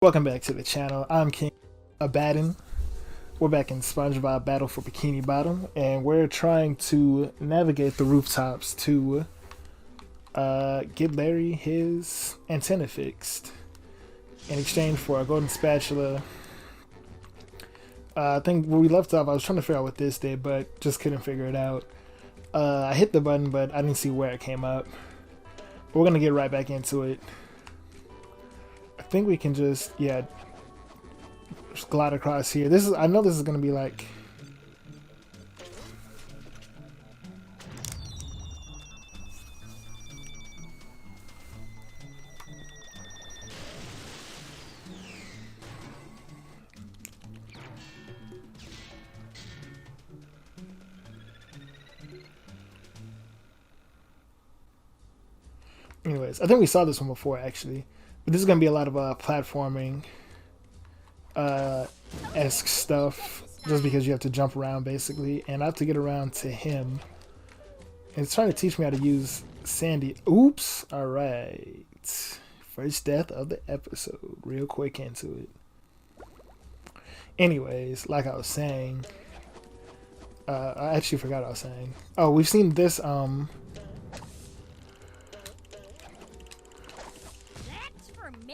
Welcome back to the channel. I'm King Abaddon. We're back in Spongebob Battle for Bikini Bottom, and we're trying to navigate the rooftops to get Larry his antenna fixed in exchange for a golden spatula. I think where we left off, I was trying to figure out what this did, but just couldn't figure it out. I hit the button, but I didn't see where it came up. But we're gonna get right back into it. I think we can just glide across here. I know this is gonna be like anyways, I think we saw this one before actually. But this is gonna be a lot of platforming esque stuff, just because you have to jump around basically, and I have to get around to him. And it's trying to teach me how to use Sandy. Oops. All right. First death of the episode. Real quick into it. Anyways, like I was saying, I actually forgot what I was saying. Oh, we've seen this.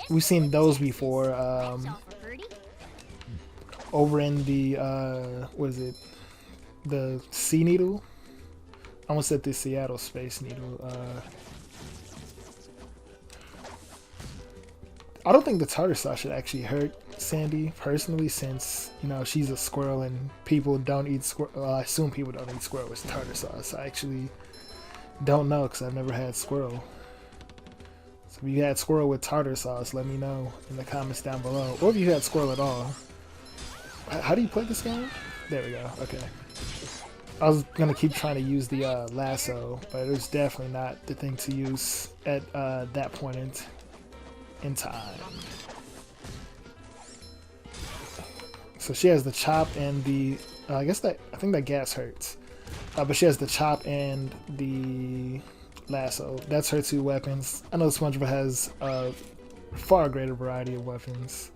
We've seen those before. Over in the what is it? The Sea Needle. I almost said the Seattle Space Needle. I don't think the tartar sauce should actually hurt Sandy personally, since she's a squirrel and people don't eat squirrel. I assume people don't eat squirrel with tartar sauce. I actually don't know because I've never had squirrel. So if you had squirrel with tartar sauce, let me know in the comments down below. Or if you had squirrel at all. How do you play this game? There we go. Okay. I was going to keep trying to use the lasso, but it was definitely not the thing to use at that point in time. So she has the chop and the... I think that gas hurts. But she has the chop and the... lasso. That's her two weapons. I know SpongeBob has a far greater variety of weapons,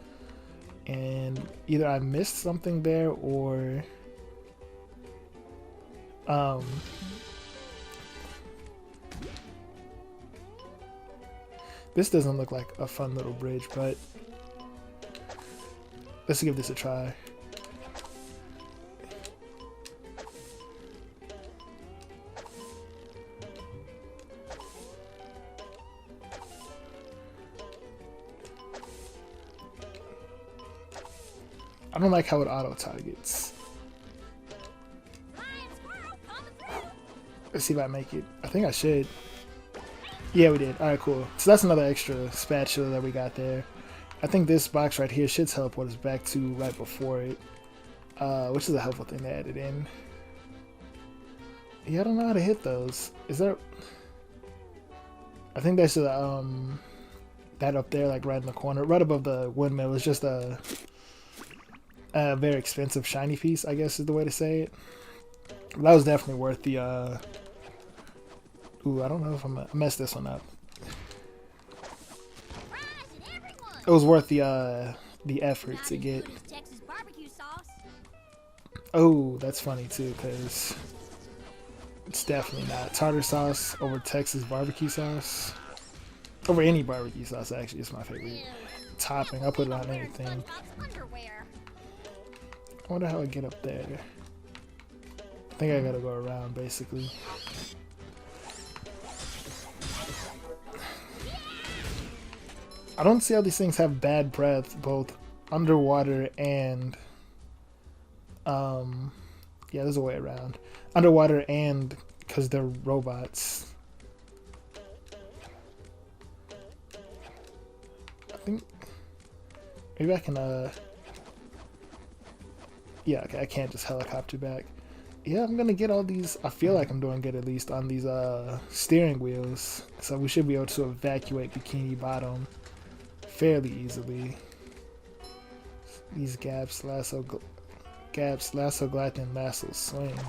and either I missed something there or this doesn't look like a fun little bridge, but let's give this a try. I don't like how it auto targets. Let's see if I make it. I think I should. Yeah, we did. Alright, cool. So that's another extra spatula that we got there. I think this box right here should teleport us back to right before it, which is a helpful thing to add it in. Yeah, I don't know how to hit those. Is there... I think that's that up there, like right in the corner, right above the windmill. It's just a very expensive shiny piece, I guess is the way to say it. But that was definitely worth the ooh, I don't know if I messed this one up. It was worth the effort to get. Oh, that's funny too, because it's definitely not. Tartar sauce over Texas barbecue sauce. Over any barbecue sauce, actually. It's my favorite topping. I'll put it on anything. I wonder how I get up there. I think I gotta go around, basically. I don't see how these things have bad breath, both underwater and... yeah, there's a way around. Underwater and because they're robots. I think... Maybe I can, yeah, okay, I can't just helicopter back. Yeah, I'm gonna get all these. I feel like I'm doing good, at least on these steering wheels. So we should be able to evacuate Bikini Bottom fairly easily. These gaps, lasso, glide, and lasso swing.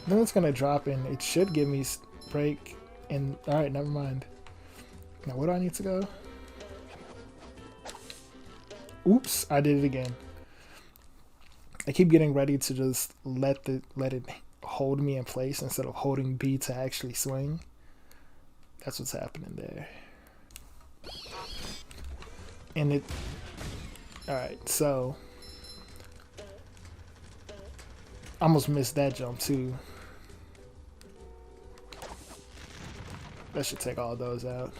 Then it's gonna drop in. It should give me break. And all right, never mind. Now where do I need to go? Oops, I did it again. I keep getting ready to just let it hold me in place instead of holding B to actually swing. That's what's happening there. And it... Alright, so... I almost missed that jump too. That should take all those out.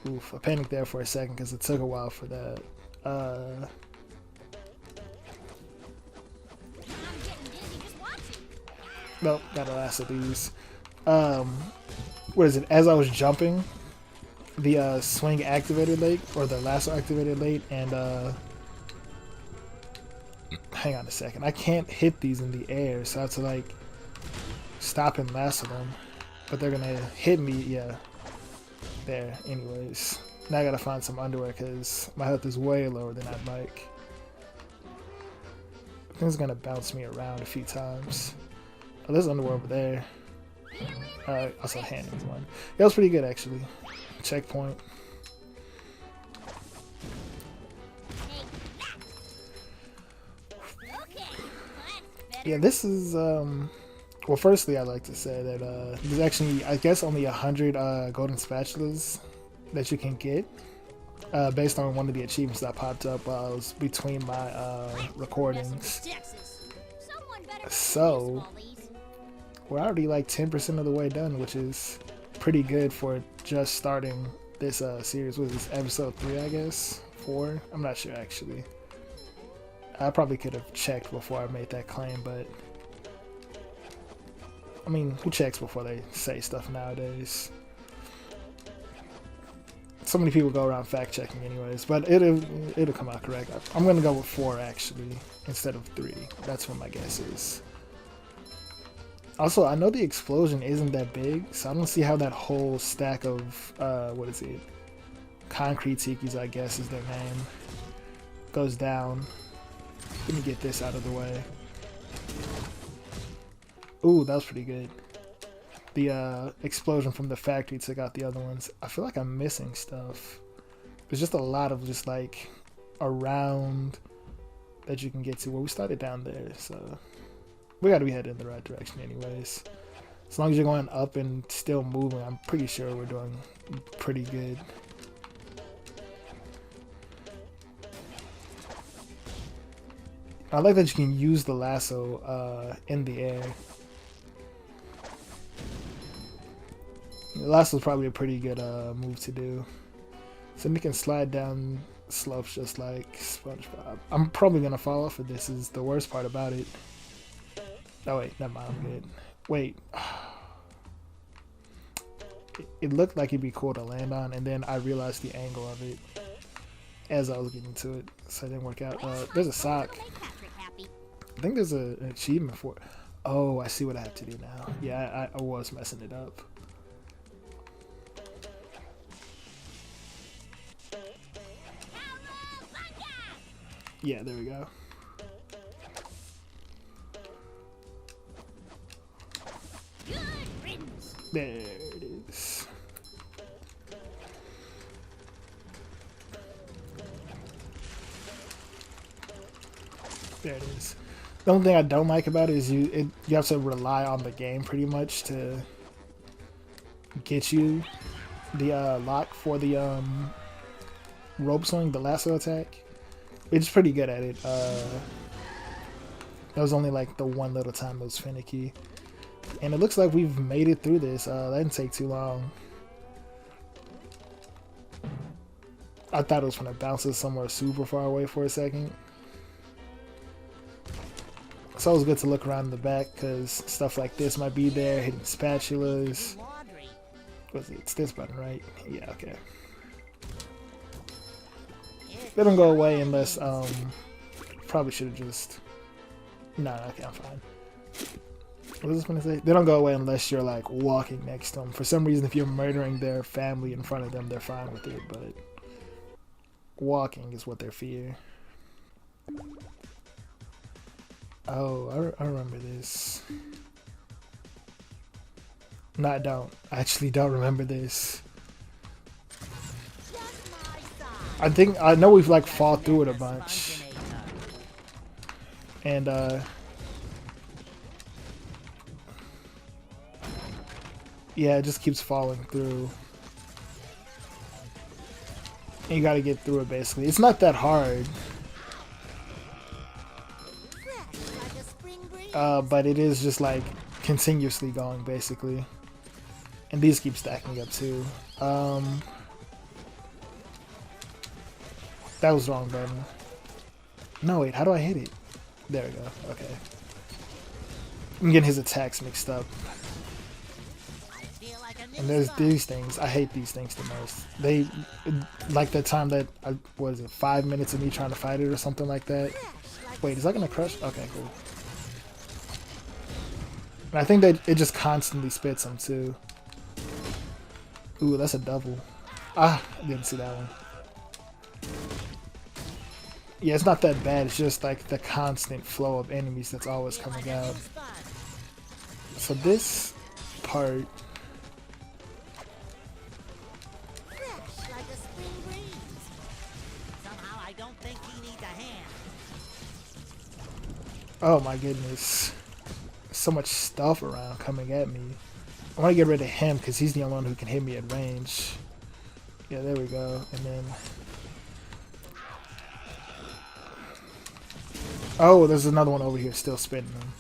Oof, I panicked there for a second because it took a while for that. Well, got the last of these. What is it? As I was jumping, the swing activated late, or the lasso activated late, and hang on a second. I can't hit these in the air, so I have to like stop and lasso them. But they're gonna hit me, yeah. There, anyways. Now I gotta find some underwear because my health is way lower than I'd like. I think it's gonna bounce me around a few times. Oh, there's underwear over there. Also handing one. That was pretty good actually. Checkpoint. Yeah, this is well, firstly, I'd like to say that there's actually, I guess, only 100 Golden Spatulas that you can get based on one of the achievements that popped up while I was between my recordings. So, we're already like 10% of the way done, which is pretty good for just starting this series. What is this, episode 3, I guess? 4? I'm not sure, actually. I probably could have checked before I made that claim, but... I mean, who checks before they say stuff nowadays? So many people go around fact checking anyways, but it'll come out correct. I'm gonna go with 4 actually instead of 3. That's what my guess is. Also, I know the explosion isn't that big, so I don't see how that whole stack of what is it? Concrete tikis, I guess is their name, goes down. Let me get this out of the way. Ooh, that was pretty good. The explosion from the factory took out the other ones. I feel like I'm missing stuff. There's just a lot of just like around that you can get to. Well, we started down there, so we gotta be headed in the right direction anyways. As long as you're going up and still moving, I'm pretty sure we're doing pretty good. I like that you can use the lasso in the air. The lasso's probably a pretty good move to do. So you can slide down slopes just like Spongebob. I'm probably gonna fall off of this, is the worst part about it. Oh wait, never mind, I'm good. Wait. It looked like it'd be cool to land on, and then I realized the angle of it as I was getting to it, so it didn't work out. There's a sock. I think there's an achievement for it. Oh, I see what I have to do now. Yeah, I was messing it up. Yeah, there we go. There it is. There it is. The only thing I don't like about it is you have to rely on the game pretty much to get you the lock for the rope swing, the lasso attack. It's pretty good at it. That was only like the one little time it was finicky. And it looks like we've made it through this. That didn't take too long. I thought it was going to bounce us somewhere super far away for a second. It's always good to look around in the back because stuff like this might be there. Hidden spatulas. What's it? It's this button, right? Yeah, okay. They don't go away unless, probably should have just... No, okay, I'm fine. What was I going to say? They don't go away unless you're, like, walking next to them. For some reason, if you're murdering their family in front of them, they're fine with it, but... walking is what they fear. Oh, I remember this. No, I don't. I actually don't remember this. I know we've like fought through it a bunch. And yeah, it just keeps falling through. And you gotta get through it basically. It's not that hard. But it is just like continuously going basically. And these keep stacking up too. That was the wrong button. No, wait, how do I hit it? There we go, okay. I'm getting his attacks mixed up. And there's these things. I hate these things the most. They, like the time that, what is it, 5 minutes of me trying to fight it or something like that. Wait, is that gonna crush? Okay, cool. And I think that it just constantly spits them too. Ooh, that's a double. Ah, I didn't see that one. Yeah, it's not that bad. It's just like the constant flow of enemies that's always coming out. So this part... Oh my goodness. So much stuff around coming at me. I want to get rid of him because he's the only one who can hit me at range. Yeah, there we go. And then... Oh, there's another one over here still spinning him.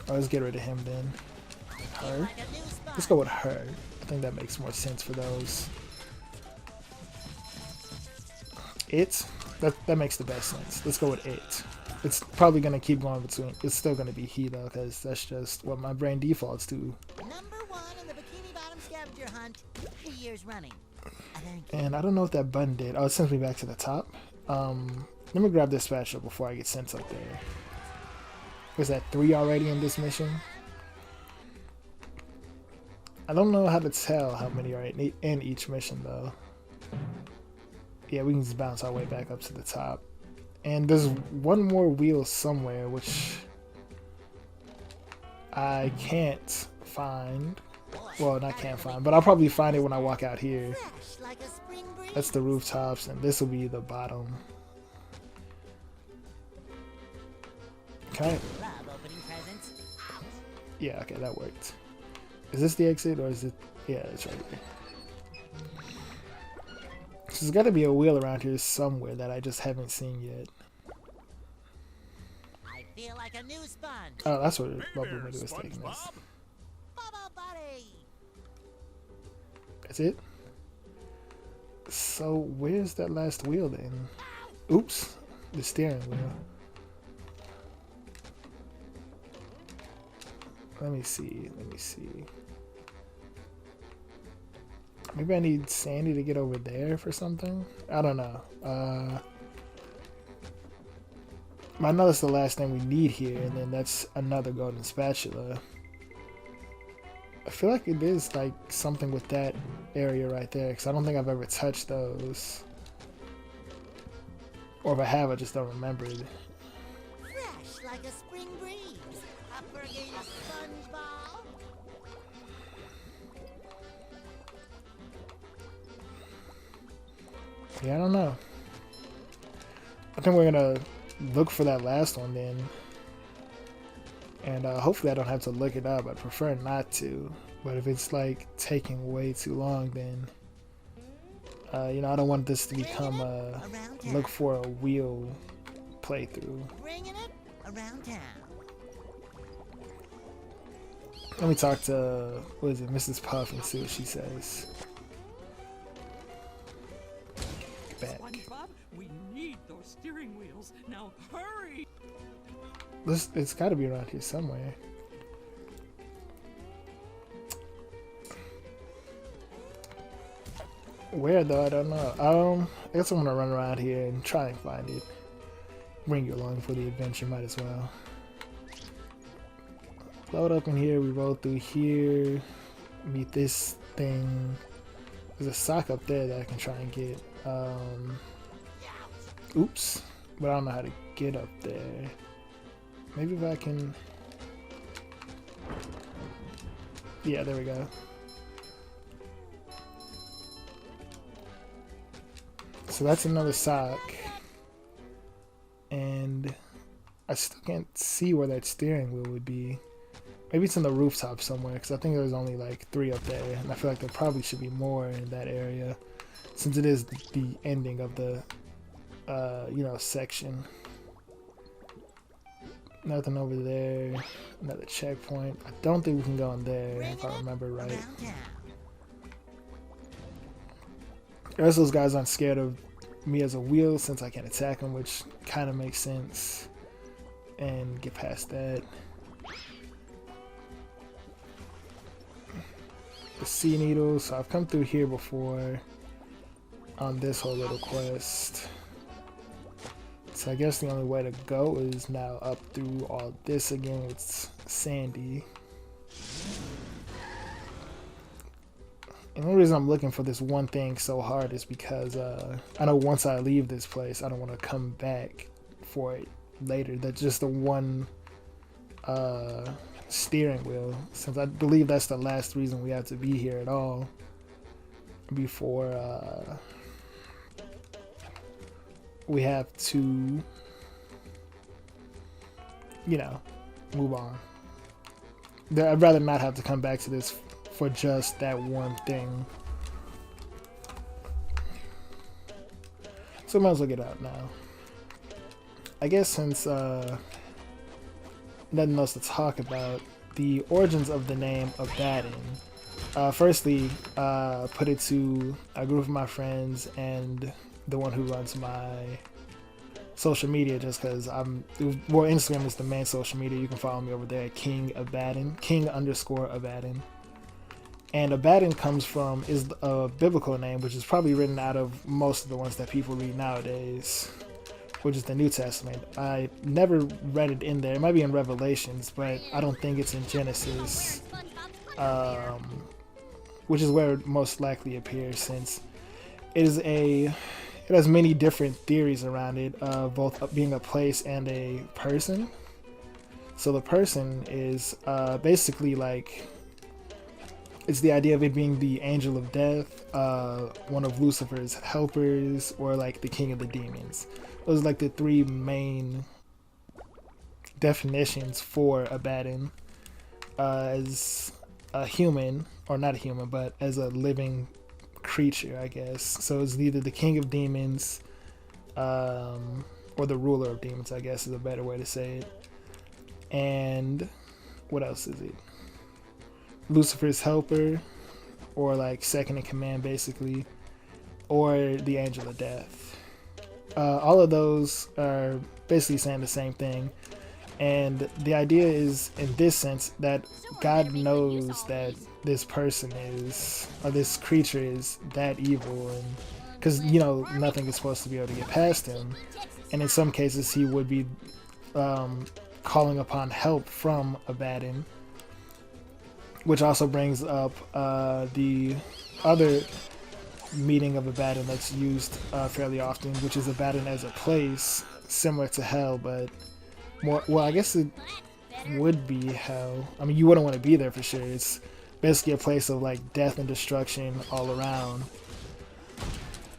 Oh, let's get rid of him then. Her? Let's go with her. I think that makes more sense for those. It? That makes the best sense. Let's go with it. It's probably going to keep going between... It's still going to be he though, because that's just what my brain defaults to. Number 1 in the Bikini Bottom scavenger hunt 3 years running. And I don't know what that button did. Oh, it sends me back to the top. Let me grab this spatula before I get sent up there. Was that 3 already in this mission? I don't know how to tell how many are in each mission though. Yeah, we can just bounce our way back up to the top. And there's one more wheel somewhere, which I can't find. Well, not can't find, but I'll probably find it when I walk out here. That's the rooftops, and this will be the bottom. Okay. Yeah, okay, that worked. Is this the exit, or is it... Yeah, it's right here. So there's got to be a wheel around here somewhere that I just haven't seen yet. I feel like a new sponge. Oh, that's what Bubble Buddy was taking us. Bubble Buddy. That's it? So where's that last wheel then? Oops, the steering wheel. Let me see. Maybe I need Sandy to get over there for something? I don't know. I know that's the last thing we need here, and then that's another golden spatula. I feel like it is like something with that area right there, because I don't think I've ever touched those. Or if I have, I just don't remember it. Fresh like a spring breeze. Up for a game of Spongebob. Yeah, I don't know. I think we're gonna look for that last one then. And hopefully I don't have to look it up. I'd prefer not to. But if it's like taking way too long, then you know, I don't want this to become a look for a wheel playthrough. Bringing it around town. Let me talk to, what is it, Mrs. Puff, and see what she says. Back. Spongebob, we need those steering wheels. Now hurry! It's got to be around here somewhere. Where though? I don't know. I guess I'm gonna run around here and try and find it. Bring you along for the adventure, might as well. Load up in here. We roll through here. Meet this thing. There's a sock up there that I can try and get. Oops. But I don't know how to get up there. Maybe if I can... Yeah, there we go. So that's another sock. And I still can't see where that steering wheel would be. Maybe it's in the rooftop somewhere, because I think there's only like 3 up there, and I feel like there probably should be more in that area, since it is the ending of the, you know, section. Nothing over there. Another checkpoint. I don't think we can go in there, if I remember right. The rest of those guys aren't scared of me as a wheel, since I can attack them, which kind of makes sense. And get past that. The sea needles. So I've come through here before on this whole little quest. So I guess the only way to go is now up through all this again with Sandy. And the only reason I'm looking for this one thing so hard is because I know once I leave this place, I don't want to come back for it later. That's just the one steering wheel, since I believe that's the last reason we have to be here at all before we have to, you know, move on. I'd rather not have to come back to this for just that one thing. So might as well get out now. I guess since nothing else to talk about, the origins of the name Abaddon. Firstly, put it to a group of my friends and the one who runs my social media, just because Instagram is the main social media. You can follow me over there at King Abaddon, King_Abaddon. And Abaddon is a biblical name, which is probably written out of most of the ones that people read nowadays, which is the New Testament. I never read it in there. It might be in Revelations, but I don't think it's in Genesis, which is where it most likely appears, since it has many different theories around it, both being a place and a person. So the person is basically like, it's the idea of it being the angel of death, one of Lucifer's helpers, or like the king of the demons. Those are like the 3 main definitions for Abaddon, as a human, or not a human, but as a living creature, I guess. So it's either the king of demons, or the ruler of demons, I guess is a better way to say it. And what else is it? Lucifer's helper, or like second in command basically, or the angel of death. All of those are basically saying the same thing, and the idea is, in this sense, that God knows that this person is, or this creature is, that evil, and because, you know, nothing is supposed to be able to get past him, and in some cases he would be calling upon help from Abaddon. Which also brings up the other meaning of Abaddon that's used fairly often, which is Abaddon as a place, similar to hell, but more, well, I guess it would be hell. I mean, you wouldn't want to be there for sure. It's basically a place of like death and destruction all around.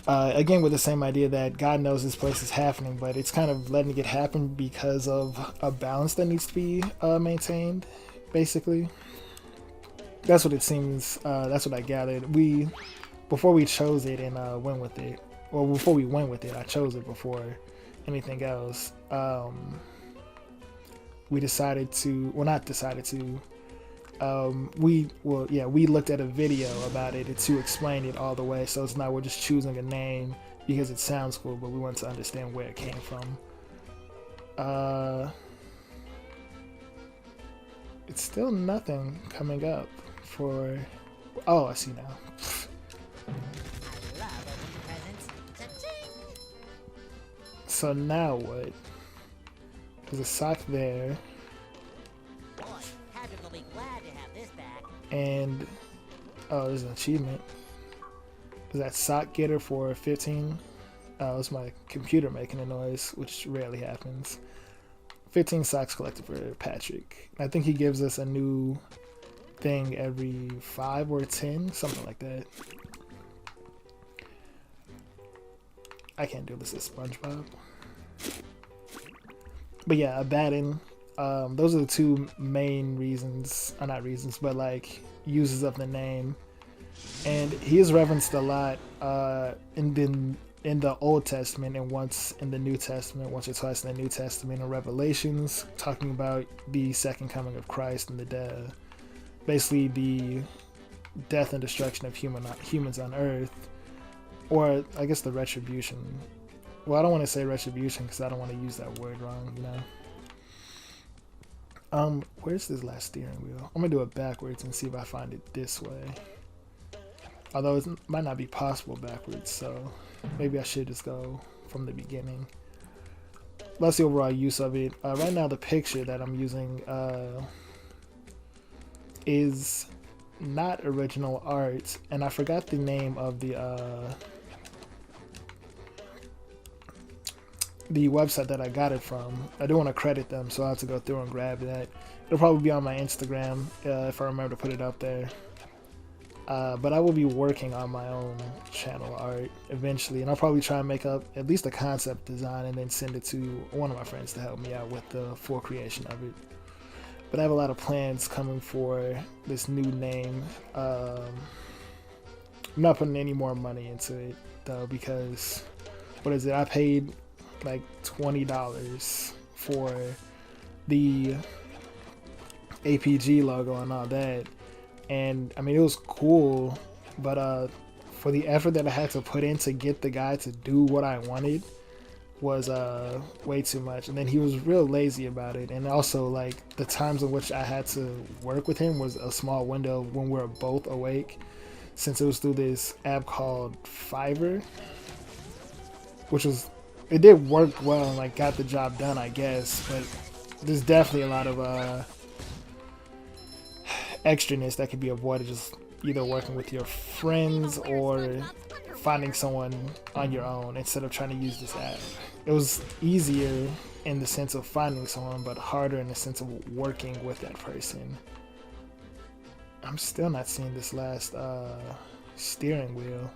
Again, with the same idea that God knows this place is happening, but it's kind of letting it happen because of a balance that needs to be maintained, basically. That's what it seems. That's what I gathered. Before we chose it and went with it, or before we went with it, I chose it before anything else. We decided to, well, not decided to. We looked at a video about it to explain it all the way. So it's not we're just choosing a name because it sounds cool, but we want to understand where it came from. It's still nothing coming up for. Oh, I see now. So now what? There's a sock there. And oh, there's an achievement. Is that sock getter for 15? Oh, it's my computer making a noise, which rarely happens. 15 socks collected for Patrick. I think he gives us a new thing every 5 or 10, something like that. I can't do this as SpongeBob. But yeah, Abaddon. Those are the two main reasons, not reasons, but like uses of the name. And he is referenced a lot in the Old Testament and once in the New Testament, once or twice in the New Testament and Revelations, talking about the second coming of Christ and basically the death and destruction of humans on Earth, or I guess the retribution. Well, I don't want to say retribution because I don't want to use that word wrong, you know. Where's this last steering wheel? I'm gonna do it backwards and see if I find it this way. Although it might not be possible backwards, so maybe I should just go from the beginning. That's the overall use of it. Right now, the picture that I'm using is not original art, and I forgot the name of the website that I got it from. I do want to credit them, so I'll have to go through and grab that. It'll probably be on my Instagram if I remember to put it up there. But I will be working on my own channel art eventually, and I'll probably try and make up at least a concept design and then send it to one of my friends to help me out with the full creation of it. But I have a lot of plans coming for this new name. I'm not putting any more money into it though, because what is it? I paid like $20 for the APG logo and all that, and I mean it was cool, but for the effort that I had to put in to get the guy to do what I wanted was way too much. And then he was real lazy about it, and also like the times in which I had to work with him was a small window when we were both awake, since it was through this app called Fiverr, which was, it did work well and like got the job done, I guess, but there's definitely a lot of extraness that could be avoided just either working with your friends or finding someone on your own instead of trying to use this app. It was easier in the sense of finding someone, but harder in the sense of working with that person. I'm still not seeing this last steering wheel.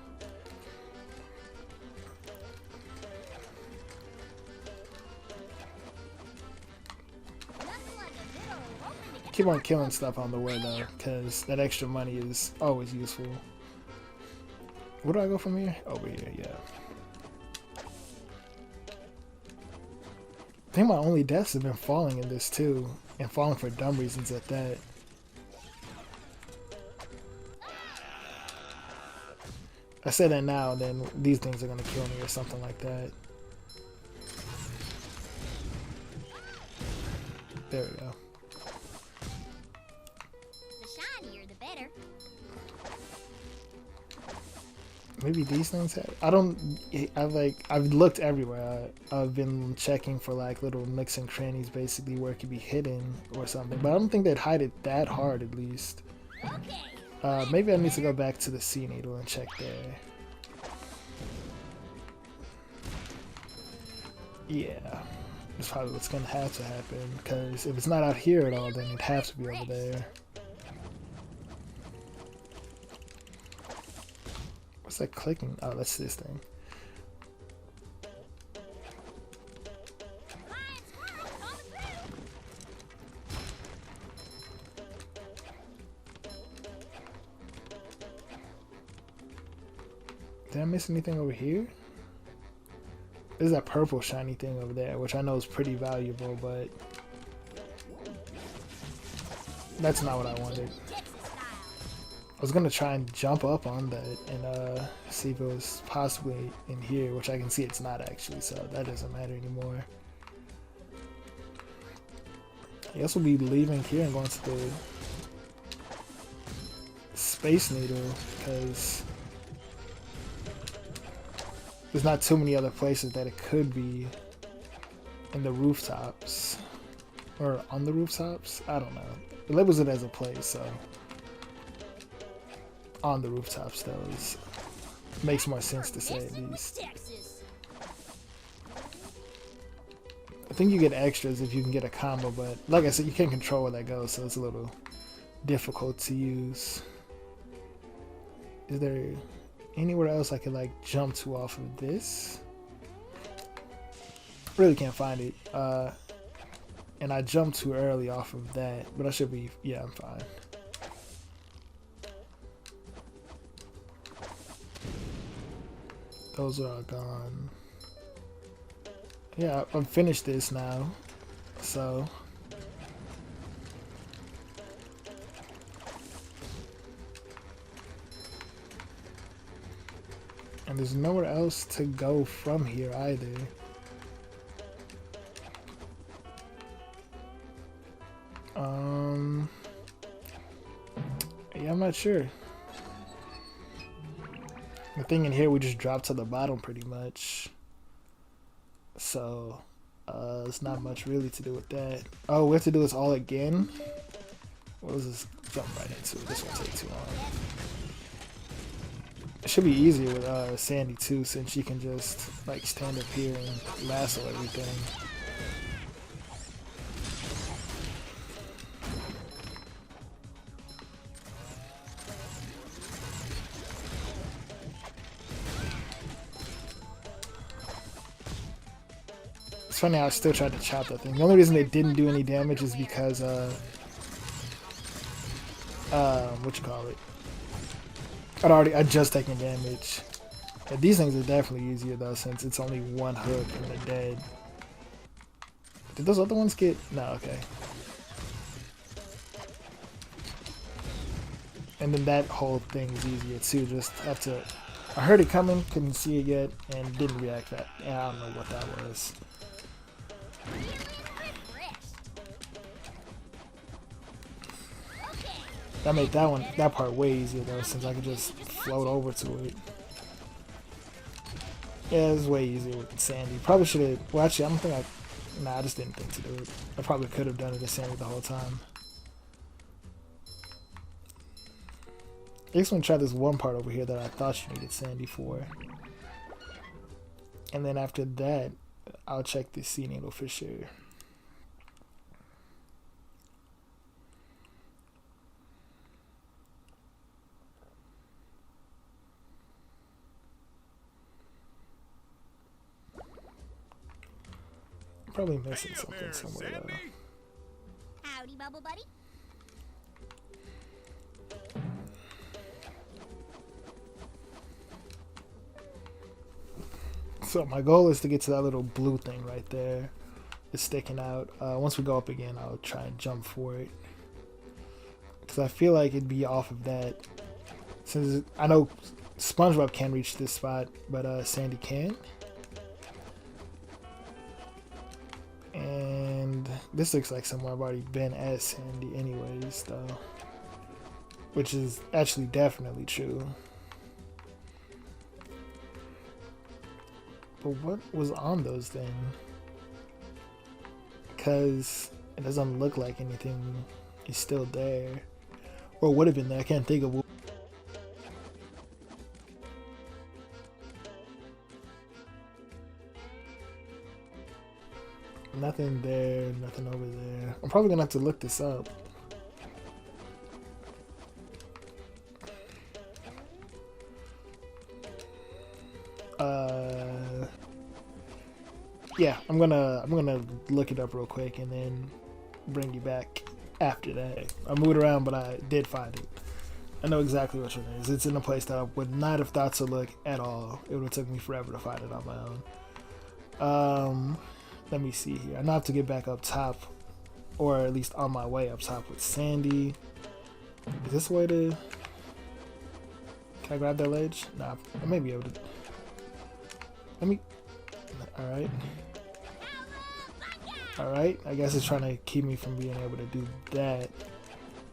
Keep on killing stuff on the way though, because that extra money is always useful. Where do I go from here? Over here, yeah. I think my only deaths have been falling in this too, and falling for dumb reasons at that. I say that now, then these things are gonna kill me or something like that. There we go. Maybe these things have, I've looked everywhere. I've been checking for like little nooks and crannies basically where it could be hidden or something, but I don't think they'd hide it that hard at least. Maybe I need to go back to the Sea Needle and check there. Yeah, that's probably what's gonna have to happen, because if it's not out here at all, then it'd have to be over there. What's that clicking? Oh, that's this thing. Did I miss anything over here? There's that purple shiny thing over there, which I know is pretty valuable, but that's not what I wanted. I was gonna try and jump up on that and see if it was possibly in here, which I can see it's not actually, so that doesn't matter anymore. I guess we'll be leaving here and going to the Space Needle, because there's not too many other places that it could be in the rooftops. Or on the rooftops? I don't know. It labels it as a place, so on the rooftops though makes more sense to say, at least. I think you get extras if you can get a combo, but like I said, you can't control where that goes, so it's a little difficult to use. Is there anywhere else I could like jump to off of this? Really can't find it. And I jumped too early off of that, but I should be, yeah, I'm fine. Those are all gone. Yeah, I've finished this now, so. And there's nowhere else to go from here either. Yeah, I'm not sure. The thing in here, we just dropped to the bottom pretty much. So, there's not much really to do with that. Oh, we have to do this all again? What was this? Jump right into it. This won't take too long. It should be easier with Sandy too, since she can just like stand up here and lasso everything. It's funny how I still tried to chop that thing. The only reason it didn't do any damage is because what you call it? I'd just taken damage. Yeah, these things are definitely easier though, since it's only one hook and they're dead. Did those other ones get? No, okay. And then that whole thing is easier too. Just have to. I heard it coming, couldn't see it yet, and didn't react that. Yeah, I don't know what that was. That made that part way easier though, since I could just float over to it. Yeah, it's way easier with Sandy. Probably should have. Well, actually, I don't think I. Nah, I just didn't think to do it. I probably could have done it as Sandy the whole time. I just want to try this one part over here that I thought you needed Sandy for. And then after that, I'll check the sea needle for sure. I'm probably missing something somewhere though. Howdy, Bubble Buddy. So my goal is to get to that little blue thing right there. It's sticking out. Once we go up again, I'll try and jump for it. Because I feel like it'd be off of that. Since I know Spongebob can reach this spot, but Sandy can. And this looks like somewhere I've already been as Sandy anyways, though. Which is actually definitely true. But what was on those things? Because it doesn't look like anything is still there. Or would have been there. I can't think of what. Nothing there, nothing over there. I'm probably gonna have to look this up. Yeah, I'm gonna look it up real quick and then bring you back after that. I moved around, but I did find it. I know exactly which one it is. It's in a place that I would not have thought to look at all. It would have took me forever to find it on my own. Let me see here. I know I have to get back up top, or at least on my way up top with Sandy. Is this the way to? Can I grab that ledge? Nah, I may be able to. Let me. Alright. Alright, I guess it's trying to keep me from being able to do that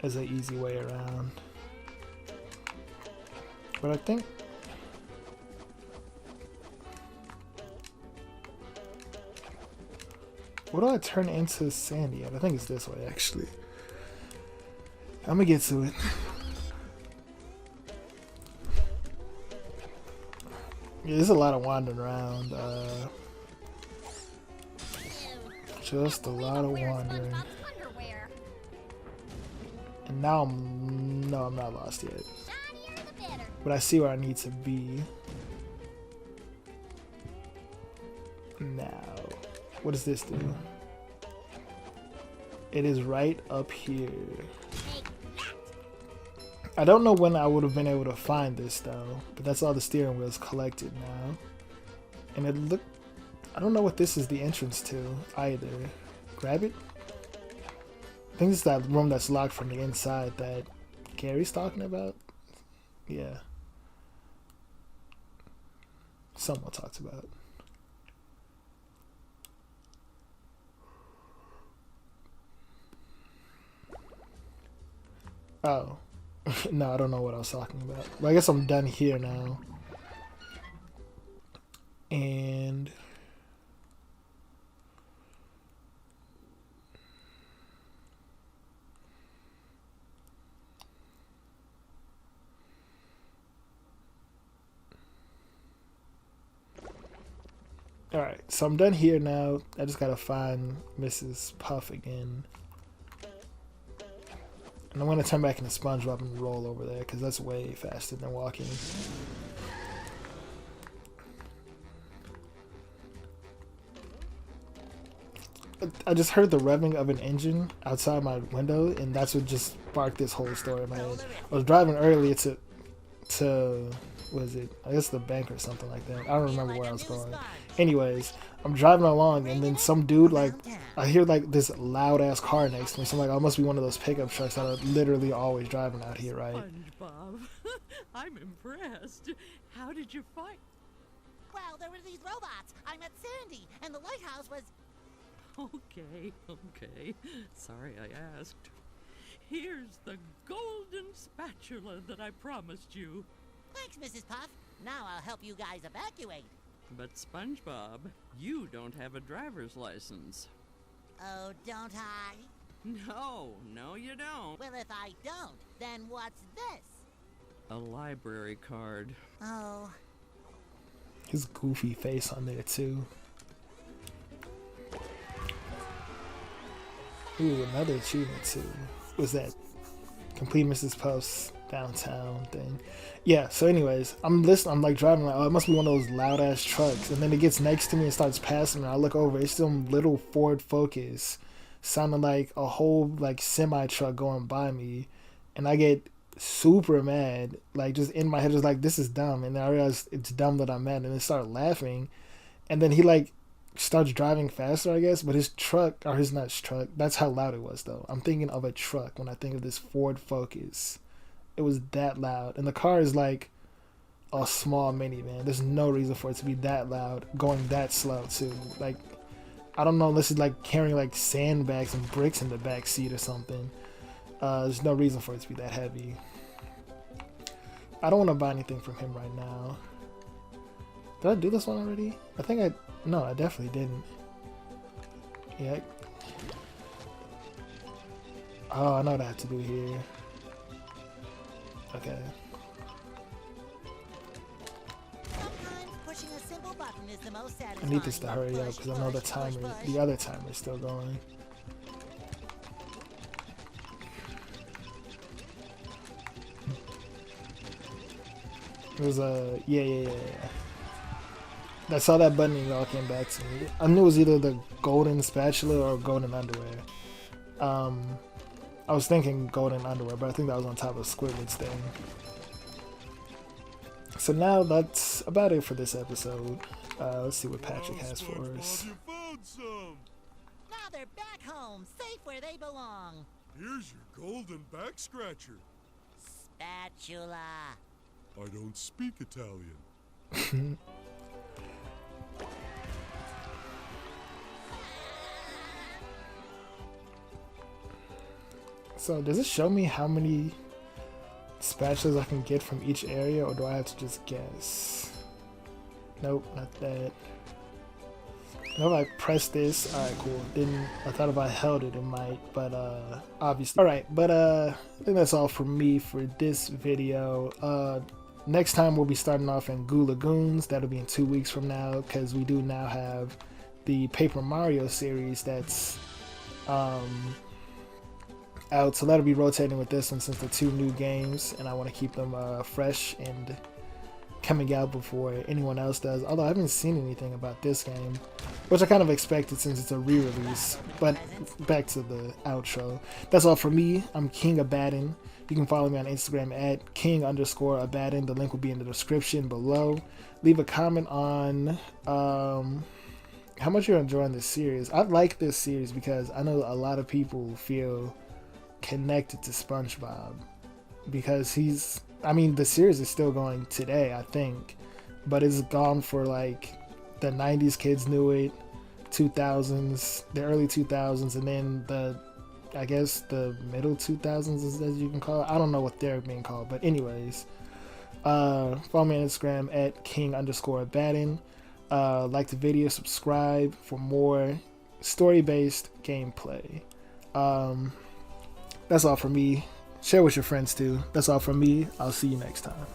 as an easy way around. But I think... What do I turn into Sandy at? I think it's this way, actually. I'm gonna get to it. Yeah, there's a lot of wandering around. Just a lot of wandering. And now I'm not lost yet. But I see where I need to be. Now. What does this do? It is right up here. I don't know when I would have been able to find this though, but that's all the steering wheels collected now. And it look, I don't know what this is the entrance to either. Grab it? I think it's that room that's locked from the inside that Gary's talking about. Yeah. Someone talks about. Oh. No, I don't know what I was talking about. Well, I guess I'm done here now. And alright, so I'm done here now. I just gotta find Mrs. Puff again. And I'm gonna turn back into Spongebob and roll over there because that's way faster than walking. I just heard the revving of an engine outside my window, and that's what just sparked this whole story in my head. I was driving earlier to what is it? I guess the bank or something like that. I don't remember where I was going. Anyways, I'm driving along, and then some dude, like, I hear like this loud ass car next to me. So I'm like, oh, it must be one of those pickup trucks that are literally always driving out here, right? SpongeBob, I'm impressed. How did you find? Well, there were these robots. I met Sandy, and the lighthouse was... Okay. Sorry I asked. Here's the golden spatula that I promised you. Thanks, Mrs. Puff. Now I'll help you guys evacuate. But SpongeBob, you don't have a driver's license. Oh, don't I? No, you don't. Well, if I don't, then what's this? A library card. Oh. His goofy face on there too. Ooh, another achievement too. Was that complete Mrs. Puff's downtown thing? Yeah, so anyways, I'm listening, I'm like driving, like, oh, it must be one of those loud ass trucks. And then it gets next to me and starts passing me. I look over, it's some little Ford Focus sounding like a whole like semi truck going by me. And I get super mad, like just in my head, just like, this is dumb. And then I realize it's dumb that I'm mad, and then start laughing. And then he like starts driving faster, I guess, but his truck, or his not truck, that's how loud it was though. I'm thinking of a truck when I think of this Ford Focus. It was that loud, and the car is like a small minivan. There's no reason for it to be that loud, going that slow too. Like, I don't know unless it's like carrying like sandbags and bricks in the back seat or something. There's no reason for it to be that heavy. I don't want to buy anything from him right now. Did I do this one already? I think no, I definitely didn't. Yeah. Oh, I know what I have to do here. Okay. Sometimes pushing a simple button is the most I satisfying. need this to hurry up because I know the timer, the other timer is still going. It was yeah. I saw that button and it all came back to me. I knew it was either the golden spatula or golden underwear. I was thinking golden underwear, but I think that was on top of Squidward's thing. So now that's about it for this episode. Let's see what Patrick has for us. You found some. Now they're back home, safe where they belong. Here's your golden back scratcher. Spatula. I don't speak Italian. So does it show me how many spatulas I can get from each area, or do I have to just guess? Nope, not that. Now if I press this, alright, cool. I thought if I held it, it might, but obviously. Alright, but I think that's all for me for this video. Next time we'll be starting off in Goo Lagoons. That'll be in 2 weeks from now, because we do now have the Paper Mario series that's out, so that'll be rotating with this one since the 2 new games, and I want to keep them fresh and coming out before anyone else does. Although I haven't seen anything about this game, which I kind of expected since it's a re-release. But back to the outro. That's all for me. I'm King Abaddon. You can follow me on Instagram at king_Abaddon. The link will be in the description below. Leave a comment on how much you're enjoying this series. I like this series because I know a lot of people feel connected to SpongeBob because the series is still going today, I think, but it's gone for like the 90s kids knew it, 2000s, the early 2000s, and then I guess the middle 2000s, as you can call it. I don't know what they're being called, but anyways, follow me on Instagram at king_Abaddon. Like the video, subscribe for more story-based gameplay. That's all from me. Share with your friends too. That's all from me. I'll see you next time.